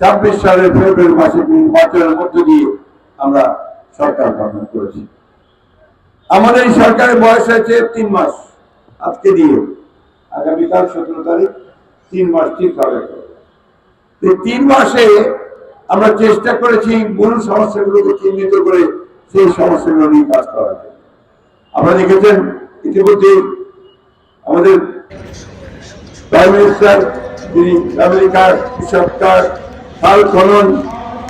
ছাব্বিশ সালের ফেব্রুয়ারি মাসে নির্বাচনের মধ্য দিয়ে আমরা সরকার গঠন করেছি। আমাদের এই সরকারের বয়স হয়েছে 3 মাস, আজকে দিয়ে আগামীকাল 17 তারিখ 3 মাস ঠিক হবে। 3 মাসে আমরা চেষ্টা করেছি মূল সমস্যাগুলোকে চিহ্নিত করে সেই সমস্যাগুলো নিয়ে কাজ করার জন্য। আপনারা দেখেছেন ইতিমধ্যে আমাদের প্রাইম মিনিস্টার তিনি আমেরিকার কৃষক কার্ড, খাল খনন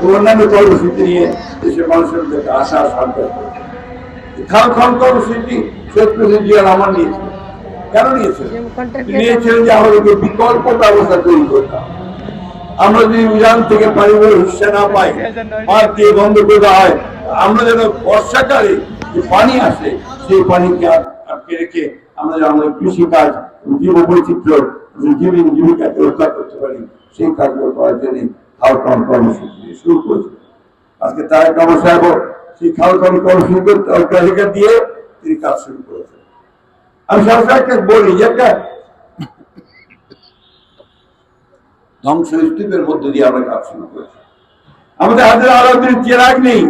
ও অন্যান্য কর্মসূচি নিয়ে দেশের মানুষের কাছে আশা সরকার করেছে। খাল খনন কর্মসূচি শেখ প্রেসিডেন্ট জিয়া রহমান নিয়েছিলেন। কেন নিয়েছিলেন? নিয়েছিলেন যে আমাদেরকে বিকল্প ব্যবস্থা তৈরি করতাম। আমরা যদি উজান থেকে পানিগুলো হিস্সা না পাই, মাঠ দিয়ে বন্ধ করে দেওয়া হয়, আমরা যেন বর্ষাকালে যে পানি আসে সেই পানিকে আটকে রেখে আমরা যেন আমাদের কৃষিকাজ, জীব বৈচিত্র্য, জীবিকাকে রক্ষা করতে পারি, সেই কাজগুলো করার জন্য খাল খনন কর্মসূচি শুরু করেছে। আজকে তারেক রহমান সাহেব সেই খাল খনন কর্মসূচি অগ্রাধিকার দিয়ে তিনি কাজ শুরু করেছেন। আমি সরকারকে বলি যে একটা ধ্বংসস্তূপের মধ্য দিয়ে আমরা কাজ শুরু করেছি। আমাদের হাতের আলোদের চেরাগ নেই,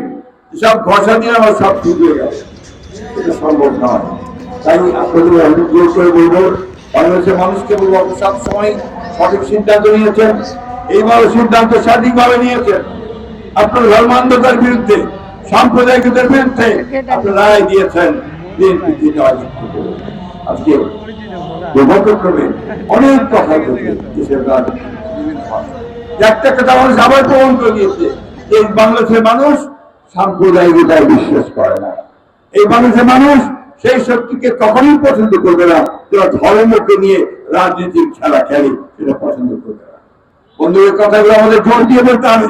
সব ঘষা দিয়ে আমার সব ঠিক হয়ে গেছে, এটা সম্ভব নয়। তাই আপনাদের অনুগ্রহ করে বলবো, বাংলাদেশের মানুষকে বলবো, সব সময় সঠিক সিদ্ধান্ত নিয়েছেন, এইভাবে সিদ্ধান্ত সঠিকভাবে নিয়েছেন। আপনার ধর্মান্ধতার বিরুদ্ধে, সাম্প্রদায়িকতার বিরুদ্ধে আপনার রায় দিয়েছেন। আজকে দুর্ভাগ্যক্রমে অনেক কথা দেশের একটা কথা মানুষ আবার প্রমাণ করে দিয়েছে, এই বাংলাদেশের মানুষ সাম্প্রদায়িকতায় বিশ্বাস করে না। এই বাংলাদেশের মানুষ সেই শক্তিকে কখনোই পছন্দ করবে না যারা ধর্মকে নিয়ে রাজনীতির খেলা খেলে, সেটা পছন্দ করবে না। বন্ধুদের কথাগুলো আমাদের জোর দিয়ে বলতে হবে।